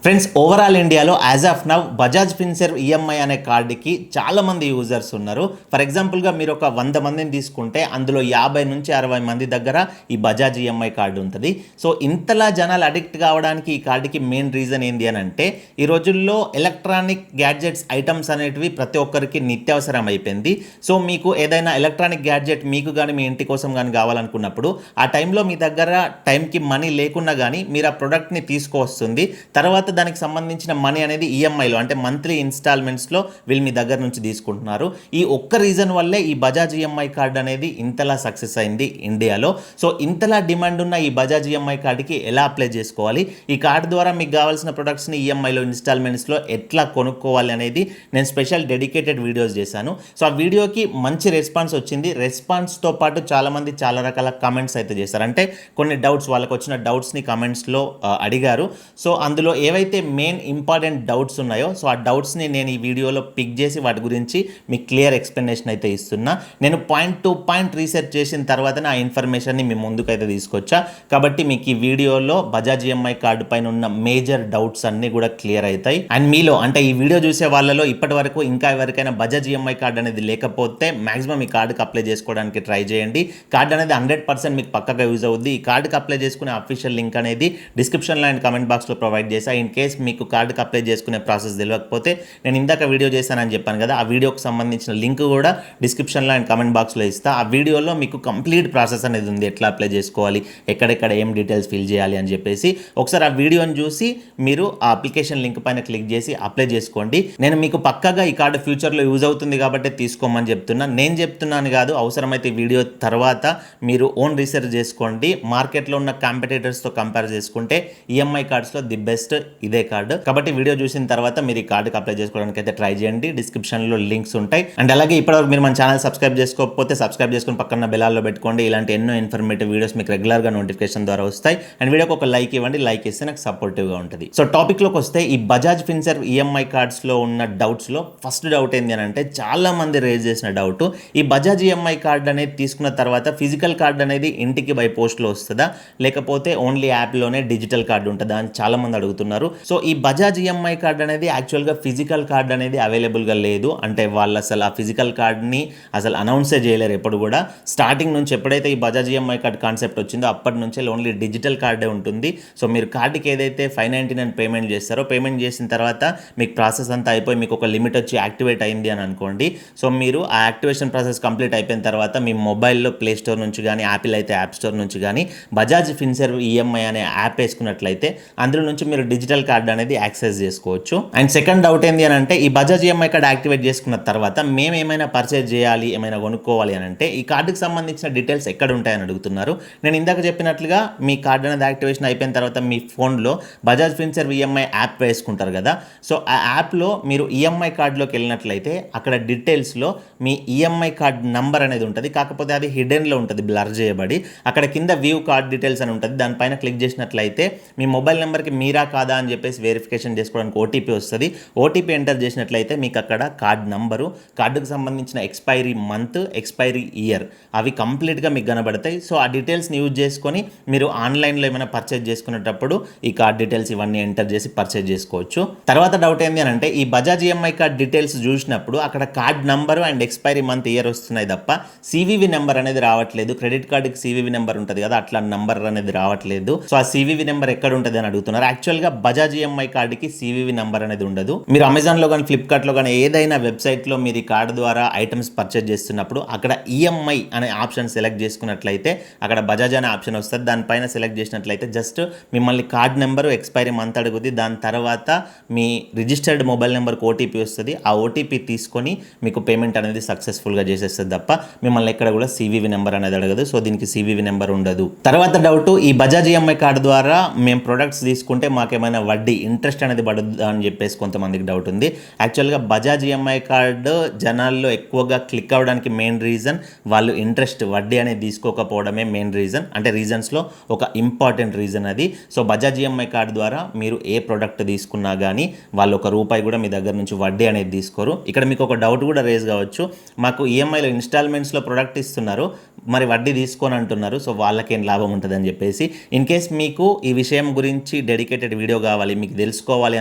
Friends, overall ఇండియాలో as of now Bajaj Finserv EMI అనే కార్డుకి చాలామంది యూజర్స్ ఉన్నారు. ఫర్ ఎగ్జాంపుల్గా మీరు ఒక 100 మందిని తీసుకుంటే అందులో 50 నుంచి 60 మంది దగ్గర ఈ బజాజ్ ఈఎంఐ కార్డు ఉంటుంది. సో ఇంతలా జనాలు అడిక్ట్ కావడానికి ఈ కార్డుకి మెయిన్ రీజన్ ఏంటి అని అంటే, ఈ రోజుల్లో ఎలక్ట్రానిక్ గ్యాడ్జెట్స్ ఐటమ్స్ అనేటివి ప్రతి ఒక్కరికి నిత్యావసరం అయిపోయింది. సో మీకు ఏదైనా ఎలక్ట్రానిక్ గ్యాడ్జెట్ మీకు కానీ మీ ఇంటి కోసం కానీ కావాలనుకున్నప్పుడు ఆ టైంలో మీ దగ్గర టైంకి మనీ లేకున్నా కానీ మీరు ఆ ప్రోడక్ట్ని తీసుకువస్తుంది. తర్వాత దానికి సంబంధించిన మనీ అనేది ఈఎంఐలో అంటే మంత్లీ ఇన్స్టాల్మెంట్స్లో వీళ్ళు మీ దగ్గర నుంచి తీసుకుంటున్నారు. ఈ ఒక్క రీజన్ వల్లే ఈ బజాజ్ ఈఎంఐ కార్డు అనేది ఇంతలా సక్సెస్ అయింది ఇండియాలో. సో ఇంతలా డిమాండ్ ఉన్న ఈ బజాజ్ ఈఎంఐ కార్డుకి ఎలా అప్లై చేసుకోవాలి, ఈ కార్డు ద్వారా మీకు కావాల్సిన ప్రొడక్ట్స్ని ఈఎంఐలో ఇన్స్టాల్మెంట్స్లో ఎట్లా కొనుక్కోవాలి అనేది నేను స్పెషల్ డెడికేటెడ్ వీడియోస్ చేశాను. సో ఆ వీడియోకి మంచి రెస్పాన్స్ వచ్చింది. రెస్పాన్స్తో పాటు చాలామంది చాలా రకాల కామెంట్స్ అయితే చేశారు. అంటే కొన్ని డౌట్స్, వాళ్ళకు వచ్చిన డౌట్స్ని కామెంట్స్లో అడిగారు. సో అందులో ఏవైతే మెయిన్ ఇంపార్టెంట్ డౌట్స్ ఉన్నాయో సో ఆ డౌట్స్ని నేను ఈ వీడియోలో పిక్ చేసి వాటి గురించి మీకు క్లియర్ ఎక్స్ప్లెనేషన్ అయితే ఇస్తున్నా. నేను పాయింట్ టు పాయింట్ రీసెర్చ్ చేసిన తర్వాతనే ఆ ఇన్ఫర్మేషన్ని మీ ముందుకైతే తీసుకొచ్చా. కాబట్టి మీకు ఈ వీడియోలో బజాజ్ ఈఎంఐ కార్డు పైన ఉన్న మేజర్ డౌట్స్ అన్నీ కూడా క్లియర్ అవుతాయి. అండ్ మీలో అంటే ఈ వీడియో చూసే వాళ్ళలో ఇప్పటి వరకు ఇంకా ఎవరికైనా బజాజ్ ఈఎంఐ కార్డు అనేది లేకపోతే మాక్సిమం ఈ కార్డుకి అప్లై చేసుకోవడానికి ట్రై చేయండి. కార్డు అనేది 100% మీకు పక్కగా యూజ్ అవుద్ది. ఈ కార్డుకి అప్లై చేసుకునే అఫీషియల్ లింక్ అనేది డిస్క్రిప్షన్లో అండ్ కామెంట్ బాక్స్లో ప్రొవైడ్ చేసా. ఇన్ కేస్ మీకు కార్డుకి అప్లై చేసుకునే ప్రాసెస్ తెలియకపోతే నేను ఇందాక వీడియో చేశానని చెప్పాను కదా, ఆ వీడియోకి సంబంధించిన లింక్ కూడా డిస్క్రిప్షన్లో అండ్ కామెంట్ బాక్స్లో ఇస్తా. ఆ వీడియోలో మీకు కంప్లీట్ ప్రాసెస్ అనేది ఉంది, ఎట్లా అప్లై చేసుకోవాలి, ఎక్కడెక్కడ ఏం డీటెయిల్స్ ఫిల్ చేయాలి అని చెప్పేసి. ఒకసారి ఆ వీడియోని చూసి మీరు ఆ అప్లికేషన్ లింక్ పైన క్లిక్ చేసి అప్లై చేసుకోండి. నేను మీకు పక్కాగా ఈ కార్డు ఫ్యూచర్లో యూజ్ అవుతుంది కాబట్టి తీసుకోమని చెప్తున్నా. నేను చెప్తున్నాను కాదు, అవసరమైతే ఈ వీడియో తర్వాత మీరు ఓన్ రీసెర్చ్ చేసుకోండి. మార్కెట్లో ఉన్న కాంపిటేటర్స్తో కంపేర్ చేసుకుంటే ఈఎంఐ కార్డ్స్లో ది బెస్ట్ ఇదే కార్డు. కాబట్టి వీడియో చూసిన తర్వాత మీరు ఈ కార్డుకి అప్లై చేసుకోవడానికి అయితే ట్రై చేయండి. డిస్క్రిప్షన్లో లింక్స్ ఉంటాయి. అండ్ అలాగే ఇప్పటివరకు మీరు మన ఛానల్ సబ్స్క్రైబ్ చేసుకోకపోతే సబ్స్క్రైబ్ చేసుకుని పక్కన బెల్లాల్లో పెట్టుకోండి. ఇలాంటి ఎన్నో ఇన్ఫర్మేటివ్ వీడియోస్ మీకు రెగ్యులర్గా నోటిఫికేషన్ ద్వారా వస్తాయి. అండ్ వీడియోకి ఒక లైక్ ఇవ్వండి, లైక్ ఇస్తే నాకు సపోర్టివ్గా ఉంటుంది. సో టాపిక్లోకి వస్తే, ఈ బజాజ్ ఫిన్సర్వ్ ఈఎంఐ కార్డ్స్లో ఉన్న డౌట్స్లో ఫస్ట్ డౌట్ ఏంటి అని అంటే, చాలా మంది రేజ్ చేసిన డౌట్, ఈ బజాజ్ ఈఎంఐ కార్డు అనేది తీసుకున్న తర్వాత ఫిజికల్ కార్డు అనేది ఇంటికి బై పోస్ట్లో వస్తుందా, లేకపోతే ఓన్లీ యాప్లోనే డిజిటల్ కార్డు ఉంటుందా అని చాలా మంది అడుగుతున్నారు. సో ఈ బజాజ్ ఈఎంఐ కార్డ్ అనేది యాక్చువల్గా ఫిజికల్ కార్డ్ అనేది అవైలబుల్గా లేదు. అంటే వాళ్ళు అసలు ఆ ఫిజికల్ కార్డ్ని అసలు అనౌన్సే చేయలేరు ఎప్పుడు కూడా. స్టార్టింగ్ నుంచి ఎప్పుడైతే ఈ బజాజ్ ఈఎంఐ కార్డ్ కాన్సెప్ట్ వచ్చిందో అప్పటి నుంచే ఓన్లీ డిజిటల్ కార్డే ఉంటుంది. సో మీరు కార్డుకి ఏదైతే 599 పేమెంట్ చేస్తారో, పేమెంట్ చేసిన తర్వాత మీకు ప్రాసెస్ అంతా అయిపోయి మీకు ఒక లిమిట్ వచ్చి యాక్టివేట్ అయింది అని అనుకోండి. సో మీరు ఆ యాక్టివేషన్ ప్రాసెస్ కంప్లీట్ అయిపోయిన తర్వాత మీ మొబైల్లో ప్లే స్టోర్ నుంచి కానీ, యాపిల్ అయితే యాప్ స్టోర్ నుంచి కానీ బజాజ్ ఫిన్సర్వ్ ఈఎంఐ అనే యాప్ వేసుకున్నట్లయితే అందులో నుంచి మీరు డిజిటల్ కార్డు అనేది యాక్సెస్ చేసుకోవచ్చు. అండ్ సెకండ్ డౌట్ ఏంటి అని అంటే, ఈ బజాజ్ ఈఎంఐ కార్డు యాక్టివేట్ చేసుకున్న తర్వాత మేము ఏమైనా పర్చేజ్ చేయాలి, ఏమైనా కొనుక్కోవాలి అని అంటే ఈ కార్డుకి సంబంధించిన డీటెయిల్స్ ఎక్కడ ఉంటాయని అడుగుతున్నారు. నేను ఇందాక చెప్పినట్లుగా మీ కార్డు అనేది యాక్టివేషన్ అయిపోయిన తర్వాత మీ ఫోన్లో బజాజ్ ఫిన్సర్వ్ ఈఎంఐ యాప్ వేసుకుంటారు కదా. సో ఆ యాప్లో మీరు ఈఎంఐ కార్డులోకి వెళ్ళినట్లయితే అక్కడ డీటెయిల్స్లో మీ ఈఎంఐ కార్డ్ నంబర్ అనేది ఉంటుంది. కాకపోతే అది హిడెన్లో ఉంటుంది, బ్లర్ చేయబడి. అక్కడ కింద వ్యూ కార్డ్ డీటెయిల్స్ అని ఉంటుంది. దానిపైన క్లిక్ చేసినట్లయితే మీ మొబైల్ నెంబర్కి మీరా కాదా అని చెప్పేసి వెరిఫికేషన్ చేసుకోవడానికి ఓటీపీ వస్తుంది. ఓటీపీ ఎంటర్ చేసినట్లయితే మీకు అక్కడ కార్డ్ నంబరు, కార్డుకు సంబంధించిన ఎక్స్పైరీ మంత్, ఎక్స్పైరీ ఇయర్ అవి కంప్లీట్గా మీకు కనబడతాయి. సో ఆ డీటెయిల్స్ని యూజ్ చేసుకొని మీరు ఆన్లైన్లో ఏమైనా పర్చేజ్ చేసుకునేటప్పుడు ఈ కార్డ్ డీటెయిల్స్ ఇవన్నీ ఎంటర్ చేసి పర్చేజ్ చేసుకోవచ్చు. తర్వాత డౌట్ ఏంటి అని అంటే, ఈ బజాజ్ ఈఎంఐ కార్డ్ డీటెయిల్స్ చూసినప్పుడు అక్కడ card number and expiry month, year వస్తున్నాయి తప్ప సివివి నెంబర్ అనేది రావట్లేదు. క్రెడిట్ కార్డుకి సివివి నెంబర్ ఉంటుంది కదా, అట్లా నెంబర్ అనేది రావట్లేదు. సో ఆ సివివి నెంబర్ ఎక్కడ ఉంటుంది అని అడుగుతున్నారు. యాక్చువల్గా బజాజ్ ఈఎంఐ కార్డుకి సివివి నెంబర్ అనేది ఉండదు. మీరు అమెజాన్లో కానీ, ఫ్లిప్కార్ట్లో కానీ ఏదైనా వెబ్సైట్లో మీరు ఈ కార్డు ద్వారా ఐటమ్స్ పర్చేజ్ చేస్తున్నప్పుడు అక్కడ ఈఎంఐ అనే ఆప్షన్ సెలెక్ట్ చేసుకున్నట్లయితే అక్కడ బజాజ్ అనే ఆప్షన్ వస్తుంది. దానిపైన సెలెక్ట్ చేసినట్లయితే జస్ట్ మిమ్మల్ని కార్డ్ నెంబరు, ఎక్స్పైరీ మంత్ అడుగుద్ది. దాని తర్వాత మీ రిజిస్టర్డ్ మొబైల్ నెంబర్కి ఓటీపీ వస్తుంది. ఆ ఓటీపీ తీసుకొని మీకు పేమెంట్ అనేది సక్సెస్ఫుల్గా చేసేస్తుంది తప్ప మిమ్మల్ని ఎక్కడ కూడా సివివి నెంబర్ అనేది అడగదు. సో దీనికి సివివి నెంబర్ ఉండదు. తర్వాత డౌట్, ఈ బజాజ్ ఈఎంఐ కార్డు ద్వారా మేము ప్రొడక్ట్స్ తీసుకుంటే మాకేమైనా వడ్డీ, ఇంట్రెస్ట్ అనేది పడుద్దా అని చెప్పేసి కొంతమందికి డౌట్ ఉంది. యాక్చువల్గా బజాజ్ ఈఎంఐ కార్డు జనాల్లో ఎక్కువగా క్లిక్ అవ్వడానికి మెయిన్ రీజన్ వాళ్ళు ఇంట్రెస్ట్, వడ్డీ అనేది తీసుకోకపోవడమే మెయిన్ రీజన్. అంటే రీజన్స్లో ఒక ఇంపార్టెంట్ రీజన్ అది. సో బజాజ్ ఈఎంఐ కార్డు ద్వారా మీరు ఏ ప్రోడక్ట్ తీసుకున్నా కానీ వాళ్ళు ₹1 కూడా మీ దగ్గర నుంచి వడ్డీ అనేది తీసుకోరు. ఇక్కడ మీకు ఒక డౌట్ కూడా రేజ్ కావచ్చు, మాకు ఈఎంఐలో ఇన్స్టాల్మెంట్స్లో ప్రోడక్ట్ ఇస్తున్నారు, మరి వడ్డీ తీసుకొని అంటున్నారు, సో వాళ్ళకేం లాభం ఉంటుంది అని చెప్పేసి. ఇన్ కేస్ మీకు ఈ విషయం గురించి డెడికేటెడ్ వీడియో కావాలి, మీకు తెలుసుకోవాలి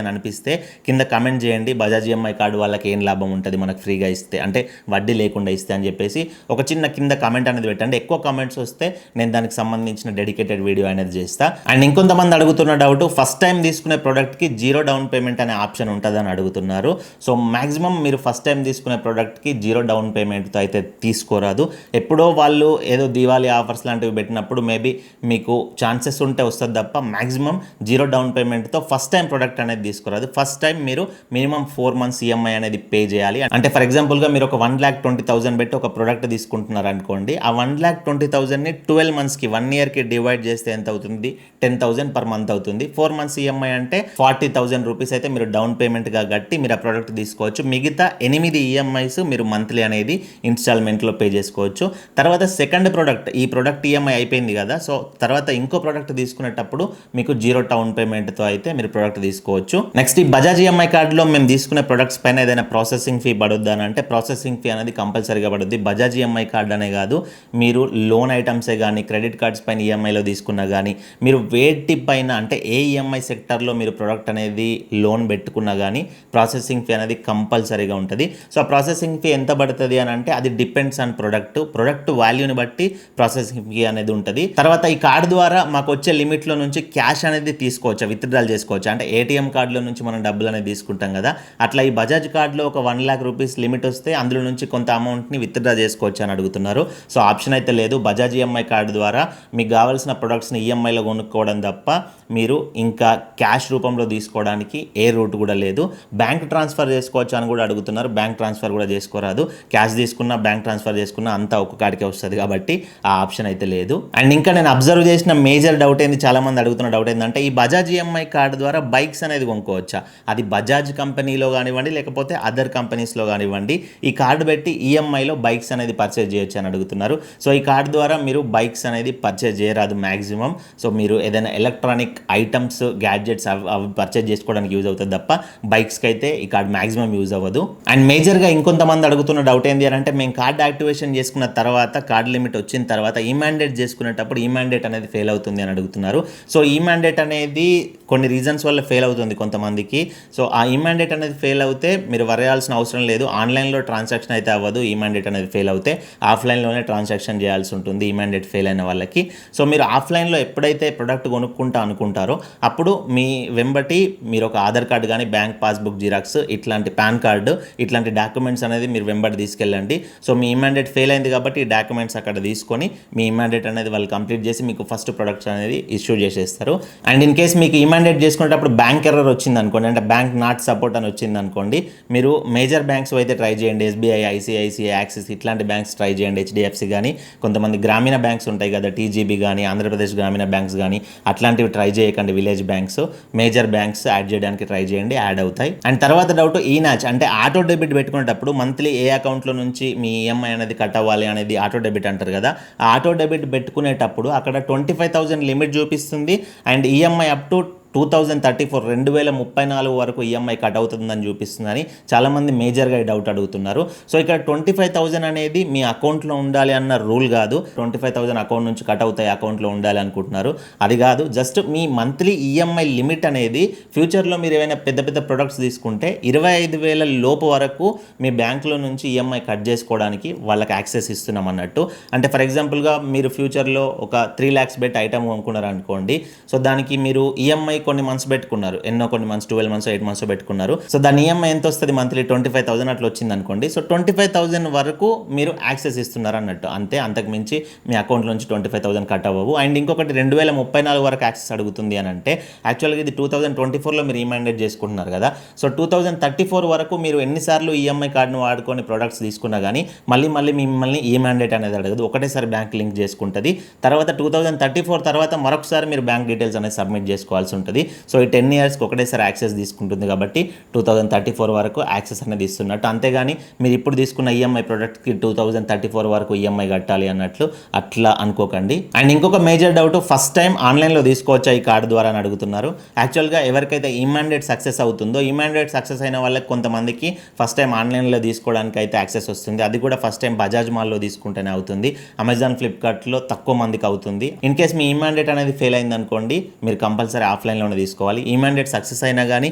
అని అనిపిస్తే కింద కమెంట్ చేయండి. బజాజ్ ఈఎంఐ కార్డు వాళ్ళకి ఏం లాభం ఉంటుంది మనకు ఫ్రీగా ఇస్తే, అంటే వడ్డీ లేకుండా ఇస్తే అని చెప్పేసి ఒక చిన్న కింద కమెంట్ అనేది పెట్టండి. ఎక్కువ కమెంట్స్ వస్తే నేను దానికి సంబంధించిన డెడికేటెడ్ వీడియో అనేది చేస్తా. అండ్ ఇంకొంతమంది అడుగుతున్న డౌట్, ఫస్ట్ టైం తీసుకునే ప్రోడక్ట్కి 0 డౌన్ పేమెంట్ అనే ఆప్షన్ ఉంటుందని అడుగుతున్నారు. సో మ్యాక్సిమం మీరు ఫస్ట్ టైం తీసుకునే ప్రోడక్ట్కి 0 డౌన్ పేమెంట్తో అయితే తీసుకోరాదు. ఎప్పుడో వాళ్ళు ఏదో దివాళీ ఆఫర్స్ లాంటివి పెట్టినప్పుడు మేబీ మీకు ఛాన్సెస్ ఉంటే వస్తుంది తప్ప మ్యాక్సిమం 0 డౌన్ పేమెంట్తో ఫస్ట్ టైం ప్రోడక్ట్ అనేది తీసుకోరాదు. ఫస్ట్ టైం మీరు మినిమం 4 months ఈఎంఐ అనేది పే చేయాలి. అంటే ఫర్ ఎగ్జాంపుల్గా మీరు ఒక 1,20,000 పెట్టి ఒక ప్రోడక్ట్ తీసుకుంటున్నారు అనుకోండి. ఆ 1,20,000ని 12 monthsకి 1 yearకి డివైడ్ చేస్తే ఎంత అవుతుంది? 10,000 per month అవుతుంది. 4 months ఈఎంఐ అంటే 40,000 రూపీస్ అయితే మీరు డౌన్ పేమెంట్గా కట్టి మీరు ఆ ప్రోడక్ట్ తీసుకోవచ్చు. మిగతా 8 ఈఎంఐస్ మీరు మంత్లీ అనేది ఇన్స్టాల్మెంట్లో పే చేసుకోవచ్చు. తర్వాత సెకండ్ ప్రోడక్ట్, ఈ ప్రోడక్ట్ ఈఎంఐ అయిపోయింది కదా, సో తర్వాత ఇంకో ప్రోడక్ట్ తీసుకునేటప్పుడు మీకు 0 డౌన్ పేమెంట్తో అయితే మీరు ప్రోడక్ట్ తీసుకోవచ్చు. నెక్స్ట్ ఈ బజాజ్ ఈఎంఐ కార్డులో మేము తీసుకునే ప్రొడక్ట్స్ పైన ఏదైనా ప్రాసెసింగ్ ఫీ పడుద్దా అని అంటే ప్రాసెసింగ్ ఫీ అనేది కంపల్సరీగా పడుద్ది. బజాజ్ ఈఎంఐ కార్డు అనే కాదు, మీరు లోన్ ఐటమ్సే కానీ క్రెడిట్ కార్డ్స్ పైన ఈఎంఐలో తీసుకున్నా కానీ మీరు వేటి పైన అంటే ఏ ఈఎంఐ సెక్టర్లో మీరు ప్రోడక్ట్ అనేది లోన్ పెట్టుకున్నా కానీ ప్రాసెసింగ్ ఫీ అనేది కంపల్సరీగా ఉంటుంది. సో ఆ ప్రాసెసింగ్ ఫీ ఎంత పడుతుంది అని అంటే అది డిపెండ్స్ ఆన్ ప్రొడక్ట్ వాల్యూని బట్టి ప్రాసెసింగ్ ఫీ అనేది ఉంటుంది. తర్వాత ఈ కార్డు ద్వారా మాకు వచ్చే లిమిట్లో నుంచి క్యాష్ అనేది తీసుకోవచ్చు, విత్డ్రాల్ చేసుకోవచ్చు. అంటే ఏటీఎం కార్డులో నుంచి మనం డబ్బులు అనేది తీసుకుంటాం కదా, అట్లా ఈ బజాజ్ కార్డులో ఒక 1 lakh rupees లిమిట్ వస్తే అందులో నుంచి కొంత అమౌంట్ని విత్డ్రా చేసుకోవచ్చు అని అడుగుతున్నారు. సో ఆప్షన్ అయితే లేదు. బజాజ్ ఈఎంఐ కార్డు ద్వారా మీకు కావాల్సిన ప్రొడక్ట్స్ని ఈఎంఐలో కొనుక్కోవడం తప్ప మీరు ఇంకా క్యాష్ రూపంలో తీసుకోవడానికి ఏ రూట్ కూడా లేదు. బ్యాంక్ ట్రాన్స్ఫర్ చేసుకోవచ్చు అని కూడా అడుగుతున్నారు. బ్యాంక్ ట్రాన్స్ఫర్ కూడా చేసుకోరాదు. క్యాష్ తీసుకున్నా బ్యాంక్ ట్రాన్స్ఫర్ చేసుకున్నా అంతా ఒక్క కాడికే వస్తుంది కాబట్టి ఆ ఆప్షన్ అయితే లేదు. అండ్ ఇంకా నేను అబ్జర్వ్ చేసిన మేజర్ డౌట్ ఏంది, చాలా మంది అడుగుతున్న డౌట్ ఏంటంటే ఈ బజాజ్ ఈఎంఐ కార్డు ద్వారా బైక్స్ అనేది కొనుక్కోవచ్చా? అది బజాజ్ కంపెనీలో కానివ్వండి లేకపోతే అదర్ కంపెనీస్లో కానివ్వండి, ఈ కార్డు పెట్టి ఈఎంఐలో బైక్స్ అనేది పర్చేజ్ చేయొచ్చు అని అడుగుతున్నారు. సో ఈ కార్డు ద్వారా మీరు బైక్స్ అనేది పర్చేజ్ చేయరాదు మ్యాక్సిమం. సో మీరు ఏదైనా ఎలక్ట్రానిక్ ఐటమ్స్ గ్యాడ్జెట్స్ అవి పర్చేజ్ చేసుకోవడానికి యూజ్ అవుతుంది తప్ప బైక్స్కి అయితే ఈ కార్డు మ్యాక్సిమం యూజ్ అవ్వదు. అండ్ మేజర్గా ఇంకొంతమంది అడుగుతున్న డౌట్ ఏంటి అని అంటే మేము కార్డు యాక్టివేషన్ చేసుకున్న తర్వాత కార్డు లిమిట్ వచ్చిన తర్వాత ఈ మ్యాండేట్ చేసుకునేటప్పుడు ఈ మ్యాండేట్ అనేది ఫెయిల్ అవుతుంది అని అడుగుతున్నారు. సో ఈ మ్యాండేట్ అనేది కొన్ని రీజన్స్ వల్ల ఫెయిల్ అవుతుంది కొంతమందికి. సో ఆ ఈ మ్యాండేట్ అనేది ఫెయిల్ అవుతే మీరు వరేయాల్సిన అవసరం లేదు. ఆన్లైన్లో ట్రాన్సాక్షన్ అయితే అవ్వదు. ఈ మ్యాండేట్ అనేది ఫెయిల్ అవుతే ఆఫ్లైన్లోనే ట్రాన్సాక్షన్ చేయాల్సి ఉంటుంది ఈ మ్యాండేట్ ఫెయిల్ అయిన వాళ్ళకి. సో మీరు ఆఫ్లైన్లో ఎప్పుడైతే ప్రొడక్ట్ కొనుక్కుంటా అనుకుంటారో అప్పుడు మీ వెంబటి మీరు ఒక ఆధార్ కార్డు కానీ బ్యాంక్ పాస్బుక్ జిరాక్స్ ఇట్లాంటి పాన్ కార్డు ఇట్లాంటి డాక్యుమెంట్స్ అనేది మీరు వెంబడి తీసుకెళ్ళండి. సో మీ మ్యాండేట్ ఫెయిల్ అయింది కాబట్టి ఈ డాక్యుమెంట్స్ అక్కడ తీసుకొని మీ మ్యాండేట్ అనేది వాళ్ళు కంప్లీట్ చేసి మీకు ఫస్ట్ ప్రొడక్ట్స్ అనేది ఇష్యూ చేసేస్తారు. అండ్ ఇన్ కేస్ మీకు ఈ మ్యాండేట్ చేసుకునేటప్పుడు బ్యాంక్ ఎర్రర్ వచ్చింది అనుకోండి, అంటే బ్యాంక్ నాట్ సపోర్ట్ అని వచ్చింది అనుకోండి, మీరు మేజర్ బ్యాంక్స్ అయితే ట్రై చేయండి. ఎస్బీఐ, ఐసిఐసిఐ, యాక్సిస్ ఇట్లాంటి బ్యాంక్స్ ట్రై చేయండి. హెచ్డిఎఫ్సి కానీ కొంతమంది గ్రామీణ బ్యాంక్స్ ఉంటాయి కదా, టీజీబీ కానీ ఆంధ్రప్రదేశ్ గ్రామీణ బ్యాంక్స్ కానీ అట్లాంటివి ట్రై చేయకండి. Village banks, major banks add చేయడానికి ట్రై చేయండి, యాడ్ అవుతాయి. అండ్ తర్వాత డౌట్ ఈనాచ్ అంటే ఆటో డెబిట్ పెట్టుకునేటప్పుడు మంత్లీ ఏ అకౌంట్లో నుంచి మీ ఈఎంఐ అనేది కట్ అవ్వాలి అనేది ఆటో డెబిట్ అంటారు కదా. ఆ ఆటో డెబిట్ పెట్టుకునేటప్పుడు అక్కడ 25,000 లిమిట్ చూపిస్తుంది అండ్ ఈఎంఐ అప్ టు 2034 2034 వరకు ఈఎంఐ కట్ అవుతుందని చూపిస్తుందని చాలామంది మేజర్గా ఈ డౌట్ అడుగుతున్నారు. సో ఇక్కడ 25,000 అనేది మీ అకౌంట్లో ఉండాలి అన్న రూల్ కాదు. 25,000 అకౌంట్ నుంచి కట్ అవుతాయి అకౌంట్లో ఉండాలి అనుకుంటున్నారు, అది కాదు. జస్ట్ మీ మంత్లీ ఈఎంఐ లిమిట్ అనేది ఫ్యూచర్లో మీరు ఏమైనా పెద్ద పెద్ద ప్రొడక్ట్స్ తీసుకుంటే 25,000 లోపు వరకు మీ బ్యాంకులో నుంచి ఈఎంఐ కట్ చేసుకోవడానికి వాళ్ళకి యాక్సెస్ ఇస్తున్నాం అన్నట్టు. అంటే ఫర్ ఎగ్జాంపుల్గా మీరు ఫ్యూచర్లో ఒక 3 lakhs బెట్ ఐటమ్ కొనుక్కున్నారు అనుకోండి. సో దానికి మీరు ఈఎంఐ కొన్ని మంత్స్ పెట్టుకున్నారు, కొన్ని మంత్స్ 12 months 8 months పెట్టుకున్నారు. సో దాని ఈఎంఐ ఎంత వస్తుంది మంత్లీ 25,000 అట్లా వచ్చింది అనుకోండి. సో 25,000 వరకు మీరు యాక్సెస్ ఇస్తున్నారు అన్నట్టు, అంతే. అంతకు మించి మీ అకౌంట్ నుంచి 25,000 కట్ అవ్వవు. అండ్ ఇంకొకటి 2034 వరకు యాక్సెస్ అడుగుతుంది అని అంటే యాక్చువల్గా ఇది 2024లో మీరు ఈమాండేట్ చేసుకుంటున్నారు కదా. సో 2034 వరకు మీరు ఎన్నిసార్లు ఈఎంఐ కార్డును వాడుకొని ప్రొడక్ట్స్ తీసుకున్నా కానీ మళ్ళీ మిమ్మల్ని ఈమాండేట్ అనేది అడగదు, ఒకటేసారి బ్యాంక్ లింక్ చేసుకుంటుంది. తర్వాత 2034 తర్వాత మరొకసారి మీరు బ్యాంక్ డీటెయిల్స్ అనేది సబ్మిట్ చేసుకోవాల్సి ఉంటుంది. సో ఈ 10 yearsకి ఒకటేసారి యాక్సెస్ తీసుకుంటుంది కాబట్టి 2034 వరకు యాక్సెస్ అనేది ఇస్తున్నట్టు. అంతేగాని మీరు ఇప్పుడు తీసుకున్న ఈఎంఐ ప్రోడక్ట్కి 2034 వరకు ఈఎంఐ కట్టాలి అన్నట్లు అట్లా అనుకోకండి. అండ్ ఇంకొక మేజర్ డౌట్, ఫస్ట్ టైం ఆన్లైన్లో తీసుకోవచ్చా ఈ కార్డు ద్వారా అని అడుగుతున్నారు. యాక్చువల్గా ఎవరికైతే ఈమాండేట్ సక్సెస్ అవుతుందో ఈమాండేట్ సక్సెస్ అయిన వాళ్ళకి కొంతమందికి ఫస్ట్ టైం ఆన్లైన్లో తీసుకోవడానికి అయితే యాక్సెస్ వస్తుంది. అది కూడా ఫస్ట్ టైం బజాజ్ మాల్లో తీసుకుంటేనే అవుతుంది. అమెజాన్ ఫ్లిప్కార్ట్లో తక్కువ మందికి అవుతుంది. ఇన్ కేస్ మీ ఈమాండేట్ అనేది ఫెయిల్ అయింది అనుకోండి, మీరు కంపల్సరీ ఆఫ్లైన్ ఆఫ్లైన్లోనే తీసుకోవాలి. ఈ మ్యాండేట్ సక్సెస్ అయినా కానీ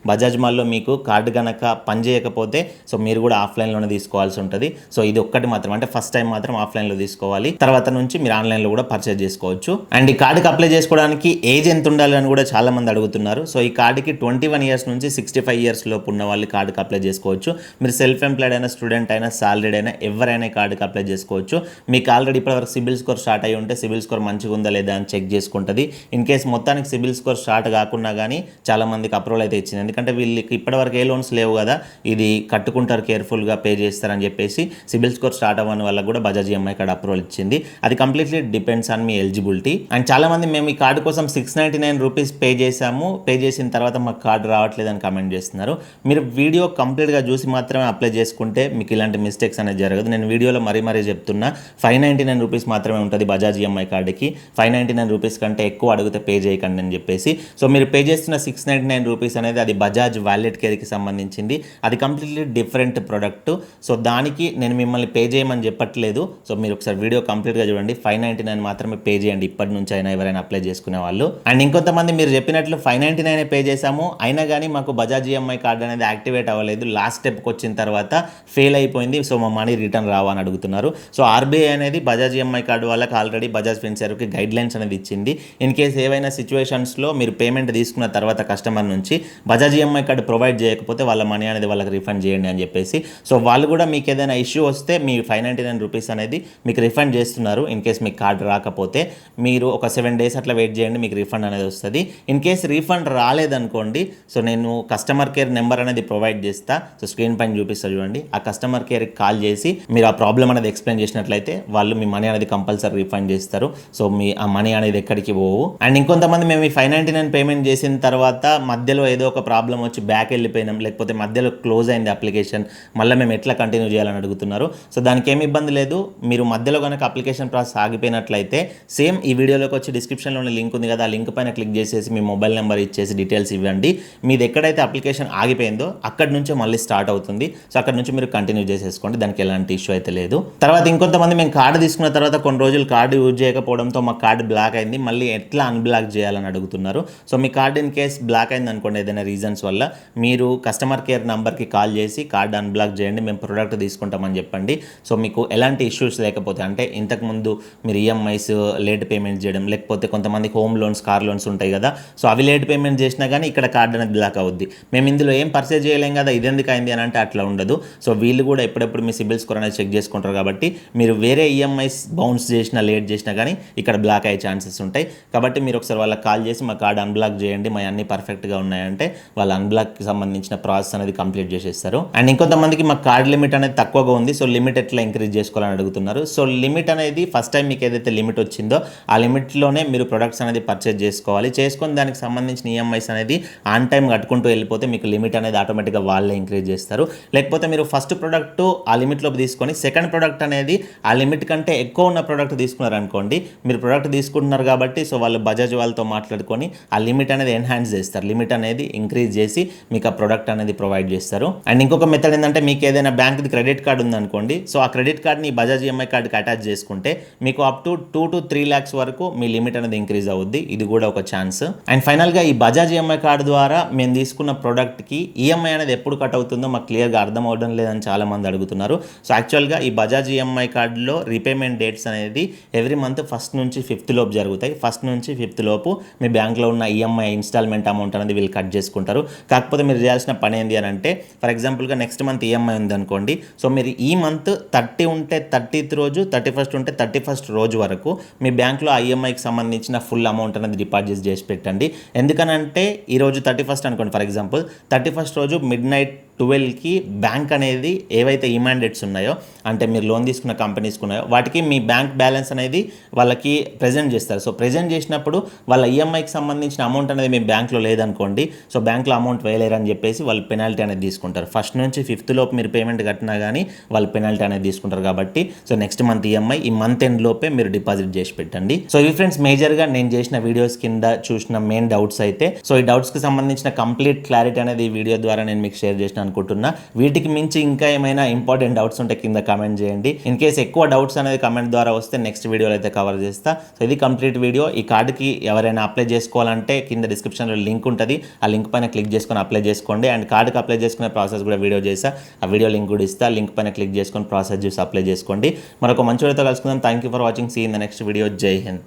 బజాజ్ మాల్లో మీకు కార్డు కనుక పనిచేయకపోతే సో మీరు కూడా ఆఫ్లైన్లోనే తీసుకోవాల్సి ఉంటుంది. సో ఇది ఒక్కటి మాత్రం, అంటే ఫస్ట్ టైం మాత్రం ఆఫ్లైన్లో తీసుకోవాలి. తర్వాత నుంచి మీరు ఆన్లైన్లో కూడా పర్చేజ్ చేసుకోవచ్చు. అండ్ ఈ కార్డుకి అప్లై చేసుకోవడానికి ఏజ్ ఎంత ఉండాలి అని కూడా చాలా మంది అడుగుతున్నారు. సో ఈ కార్డుకి 21 ఇయర్స్ నుంచి 65 ఇయర్స్ లోపు ఉన్న వాళ్ళు కార్డుకి అప్లై చేసుకోవచ్చు. మీరు సెల్ఫ్ ఎంప్లాయిడ్ అయినా, స్టూడెంట్ అయినా, సాలరీడ్ అయినా ఎవరైనా కార్డుకి అప్లై చేసుకోవచ్చు. మీకు ఆల్రెడీ ఇప్పటివరకు సిబిల్ స్కోర్ స్టార్ట్ అయ్యి ఉంటే సిబిల్ స్కోర్ మంచిగా ఉందా లేదా అని చెక్ చేసుకుంటుంది. ఇన్ కేస్ మొత్తానికి సిబిల్ స్కోర్ స్టార్ట్ కాకున్నా కానీ చాలా మందికి అప్రూవల్ అయితే ఇచ్చింది. ఎందుకంటే వీళ్ళకి ఇప్పటివరకు ఏ లోన్స్ లేవు కదా, ఇది కట్టుకుంటారు, కేర్ఫుల్గా పే చేస్తారని చెప్పేసి సిబిల్ స్కోర్ స్టార్ట్ అవ్వని వాళ్ళకి కూడా బజాజ్ ఈఎంఐ కార్డు అప్రూవల్ ఇచ్చింది. అది completely depends on me eligibility. And చాలా మంది మేము ఈ కార్డు కోసం 699 రూపీస్ పే చేసాము, పే చేసిన తర్వాత మాకు కార్డు రావట్లేదని కామెంట్ చేస్తున్నారు. మీరు వీడియో కంప్లీట్గా చూసి మాత్రమే అప్లై చేసుకుంటే మీకు ఇలాంటి మిస్టేక్స్ అనేది జరగదు. నేను వీడియోలో మరీ చెప్తున్నా, 599 రూపీస్ మాత్రమే ఉంటుంది బజాజ్ ఈఎంఐ కార్డుకి. 599 రూపీస్ కంటే ఎక్కువ అడిగితే పే చేయకండి అని చెప్పేసి. సో మీరు పే చేస్తున్న 699 రూపీస్ అనేది అది బజాజ్ వాలెట్ కేర్కి సంబంధించింది. అది కంప్లీట్లీ డిఫరెంట్ ప్రొడక్ట్. సో దానికి నేను మిమ్మల్ని పే చేయమని చెప్పట్లేదు. సో మీరు ఒకసారి వీడియో కంప్లీట్గా చూడండి. 599 మాత్రమే పే చేయండి ఇప్పటి నుంచి అయినా ఎవరైనా అప్లై చేసుకునే వాళ్ళు. అండ్ ఇంకొంతమంది మీరు చెప్పినట్లు 599 పే చేసాము, అయినా కానీ మాకు బజాజ్ ఈఎంఐ కార్డు అనేది యాక్టివేట్ అవ్వలేదు, లాస్ట్ స్టెప్కి వచ్చిన తర్వాత ఫెయిల్ అయిపోయింది, సో మా మనీ రిటర్న్ రావని అడుగుతున్నారు. సో ఆర్బీఐ అనేది బజాజ్ ఈఎంఐ కార్డు వాళ్ళకి ఆల్రెడీ బజాజ్ ఫిన్సర్వ్కి గైడ్ లైన్స్ అనేది ఇచ్చింది. ఇన్ కేస్ ఏవైనా సిచ్యువేషన్స్లో మీరు పేమెంట్ తీసుకున్న తర్వాత కస్టమర్ నుంచి బజాజ్ ఈఎంఐ కార్డు ప్రొవైడ్ చేయకపోతే వాళ్ళ మనీ అనేది వాళ్ళకి రిఫండ్ చేయండి అని చెప్పేసి. సో వాళ్ళు కూడా మీకు ఏదైనా ఇష్యూ వస్తే మీ 599 రూపీస్ అనేది మీకు రిఫండ్ చేస్తున్నారు. ఇన్ కేస్ మీకు కార్డు రాకపోతే మీరు ఒక 7 days అట్లా వెయిట్ చేయండి, మీకు రిఫండ్ అనేది వస్తుంది. ఇన్ కేస్ రీఫండ్ రాలేదనుకోండి, సో నేను కస్టమర్ కేర్ నెంబర్ అనేది ప్రొవైడ్ చేస్తా. సో స్క్రీన్ పైన చూపిస్తా చూడండి. ఆ కస్టమర్ కేర్కి కాల్ చేసి మీరు ఆ ప్రాబ్లం అనేది ఎక్స్ప్లెయిన్ చేసినట్లయితే వాళ్ళు మీ మనీ అనేది కంపల్సరీ రిఫండ్ చేస్తారు. సో మీ ఆ మనీ అనేది ఎక్కడికి పోవు. అండ్ ఇంకొంతమంది మేము ఈ 599 పేమెంట్ చేసిన తర్వాత మధ్యలో ఏదో ఒక ప్రాబ్లం వచ్చి బ్యాక్ వెళ్ళిపోయినాం, లేకపోతే మధ్యలో క్లోజ్ అయింది అప్లికేషన్, మళ్ళీ మేము ఎట్లా కంటిన్యూ చేయాలని అడుగుతున్నారు. సో దానికి ఏమి ఇబ్బంది లేదు. మీరు మధ్యలో కనుక అప్లికేషన్ ప్రాసెస్ ఆగిపోయినట్లయితే సేమ్ ఈ వీడియోలోకి వచ్చి డిస్క్రిప్షన్లోని లింక్ ఉంది కదా, ఆ లింక్ పైన క్లిక్ చేసేసి మీ మొబైల్ నెంబర్ ఇచ్చేసి డీటెయిల్స్ ఇవ్వండి. మీది ఎక్కడైతే అప్లికేషన్ ఆగిపోయిందో అక్కడి నుంచే మళ్ళీ స్టార్ట్ అవుతుంది. సో అక్కడ నుంచి మీరు కంటిన్యూ చేసేసుకోండి, దానికి ఎలాంటి ఇష్యూ అయితే లేదు. తర్వాత ఇంకొంతమంది మేము కార్డు తీసుకున్న తర్వాత కొన్ని రోజులు కార్డు యూజ్ చేయకపోవడంతో మా కార్డు బ్లాక్ అయింది, మళ్ళీ ఎట్లా అన్బ్లాక్ చేయాలని అడుగుతున్నారు. సో మీ కార్డు ఇన్ కేస్ బ్లాక్ అయింది అనుకోండి ఏదైనా రీజన్స్ వల్ల, మీరు కస్టమర్ కేర్ నెంబర్కి కాల్ చేసి కార్డు అన్బ్లాక్ చేయండి, మేము ప్రోడక్ట్ తీసుకుంటామని చెప్పండి. సో మీకు ఎలాంటి ఇష్యూస్ లేకపోతే, అంటే ఇంతకుముందు మీరు ఈఎంఐస్ లేట్ పేమెంట్ చేయడం, లేకపోతే కొంతమంది హోమ్ లోన్స్, కార్ లోన్స్ ఉంటాయి కదా, సో అవి లేట్ పేమెంట్ చేసినా కానీ ఇక్కడ కార్డు అనేది బ్లాక్ అవుద్ది. మేము ఇందులో ఏం పర్చేజ్ చేయలేం కదా, ఇది ఎందుకు అయింది అని అంటే అట్లా ఉండదు. సో వీళ్ళు కూడా ఎప్పుడెప్పుడు మీ సిబిల్ స్కోర్ అనేది చెక్ చేసుకుంటారు కాబట్టి మీరు వేరే ఈఎంఐస్ బౌన్స్ చేసినా లేట్ చేసినా కానీ ఇక్కడ బ్లాక్ అయ్యే ఛాన్సెస్ ఉంటాయి. కాబట్టి మీరు ఒకసారి వాళ్ళకి కాల్ చేసి మా కార్డు అన్బ్లాక్ చేయండి, మా అన్ని పర్ఫెక్ట్గా ఉన్నాయంటే వాళ్ళ అన్బ్లాక్కి సంబంధించిన ప్రాసెస్ అనేది కంప్లీట్ చేసేస్తారు. అండ్ ఇంకొంతమందికి మా కార్డ్ లిమిట్ అనేది తక్కువగా ఉంది, సో లిమిట్ ఎట్లా ఇంక్రీజ్ చేసుకోవాలని అడుగుతున్నారు. సో లిమిట్ అనేది ఫస్ట్ టైం మీకు ఏదైతే లిమిట్ వచ్చిందో ఆ లిమిట్లోనే మీరు ప్రొడక్ట్స్ అనేది పర్చేజ్ చేసుకోవాలి. చేసుకొని దానికి సంబంధించిన ఈఎంఐస్ అనేది ఆన్ టైం కట్టుకుంటూ వెళ్ళిపోతే మీకు లిమిట్ అనేది ఆటోమేటిక్గా వాళ్ళే ఇంక్రీజ్ చేస్తారు. లేకపోతే మీరు ఫస్ట్ ప్రోడక్ట్ ఆ లిమిట్లోకి తీసుకొని సెకండ్ ప్రోడక్ట్ అనేది ఆ లిమిట్ కంటే ఎక్కువ ఉన్న ప్రోడక్ట్ తీసుకున్నారు అనుకోండి, మీరు ప్రోడక్ట్ తీసుకుంటున్నారు కాబట్టి సో వాళ్ళు బజాజ్ వాళ్ళతో మాట్లాడుకొని ఆ లిమిట్ అనేది ఎన్హాన్స్ చేస్తారు, లిమిట్ అనేది ఇంక్రీజ్ చేసి మీకు ఆ ప్రోడక్ట్ అనేది ప్రొవైడ్ చేస్తారు. అండ్ ఇంకొక మెథడ్ ఏంటంటే మీకు ఏదైనా బ్యాంక్ది క్రెడిట్ కార్డు ఉందనుకోండి, సో ఆ క్రెడిట్ కార్డ్ని బజాజ్ ఈఎంఐ కార్డుకి అటాచ్ చేసుకుంటే మీకు అప్ టు 2 to 3 lakhs వరకు మీ లిమిట్ అనేది ఇంక్రీజ్ అవుద్ది. ఇది కూడా ఒక ఛాన్స్. అండ్ ఫైనల్గా ఈ బజాజ్ ఈఎంఐ కార్డు ద్వారా మేము తీసుకున్న ప్రోడక్ట్కి ఈఎంఐ అనేది ఎప్పుడు కట్ అవుతుందో మాకు క్లియర్గా అర్థం అవడం లేదని చాలా మంది అడుగుతున్నారు. సో యాక్చువల్గా ఈ బజాజ్ ఈఎంఐ కార్డులో రీపేమెంట్ డేట్స్ అనేది ఎవ్రీ మంత్ 1st నుంచి 5th లోపు జరుగుతాయి. 1st నుంచి 5th లోపు మీ బ్యాంక్లో ఉన్న ఈఎంఐ ఇన్స్టాల్మెంట్ అమౌంట్ అనేది వీళ్ళు కట్ చేసుకుంటారు. కాకపోతే మీరు చేయాల్సిన పని ఏంటి అని అంటే, ఫర్ ఎగ్జాంపుల్గా నెక్స్ట్ మంత్ ఈఎంఐ ఉందనుకోండి, సో మీరు ఈ మంత్ 30 ఉంటే 30th రోజు, 31st ఉంటే 31st రోజు వరకు మీ బ్యాంక్లో ఆ ఈఎంఐకి సంబంధించిన ఫుల్ అమౌంట్ అనేది డిపాజిట్ చేసి పెట్టండి. ఎందుకనంటే ఈరోజు 31st అనుకోండి, ఫర్ ఎగ్జాంపుల్ 31st రోజు midnight 12కి బ్యాంక్ అనేది ఏవైతే ఈ మ్యాండేట్స్ ఉన్నాయో, అంటే మీరు లోన్ తీసుకున్న కంపెనీస్ ఉన్నాయో వాటికి మీ బ్యాంక్ బ్యాలెన్స్ అనేది వాళ్ళకి ప్రెజెంట్ చేస్తారు. సో ప్రెజెంట్ చేసినప్పుడు వాళ్ళ ఈఎంఐకి సంబంధించిన అమౌంట్ అనేది మీ బ్యాంక్లో లేదనుకోండి, సో బ్యాంక్లో అమౌంట్ వేయలేరని చెప్పేసి వాళ్ళు పెనాల్టీ అనేది తీసుకుంటారు. 1st నుంచి 5th లోపు మీరు పేమెంట్ కట్టినా కానీ వాళ్ళు పెనాల్టీ అనేది తీసుకుంటారు. కాబట్టి సో నెక్స్ట్ మంత్ ఈఎంఐ ఈ మంత్ ఎండ్ లోపే మీరు డిపాజిట్ చేసి పెట్టండి. సో ఈ ఫ్రెండ్స్ మేజర్గా నేను చేసిన వీడియోస్ కింద చూసిన మెయిన్ డౌట్స్ అయితే, సో ఈ డౌట్స్కి సంబంధించిన కంప్లీట్ క్లారిటీ అనేది ఈ వీడియో ద్వారా నేను మీకు షేర్ చేసిన అనుకుంటున్నా. వీటికి మించి ఇంకా ఏమైనా ఇంపార్టెంట్ డౌట్స్ ఉంటే కింద కమెంట్ చేయండి. ఇన్ కేస్ ఎక్కువ డౌట్స్ అనేది కమెంట్ ద్వారా వస్తే నెక్స్ట్ వీడియోలో అయితే కవర్ చేస్తా. సో ఇది కంప్లీట్ వీడియో. ఈ కార్డుకి ఎవరైనా అప్లై చేసుకోవాలంటే కింద డిస్క్రిప్షన్లో లింక్ ఉంటుంది. ఆ లింక్ పైన క్లిక్ చేసుకొని అప్లై చేసుకోండి. అండ్ కార్డుకి అప్లై చేసుకునే ప్రాసెస్ కూడా వీడియో చేసా. ఆ వీడియో లింక్ కూడా ఇస్తా. లింక్ పైన క్లిక్ చేసుకొని ప్రాసెస్ చూసి అప్లై చేసుకోండి. మరొక మంచి వీడియోతో కలుసుకుందాం. Thank you for watching. See in the next video. జై హింద్.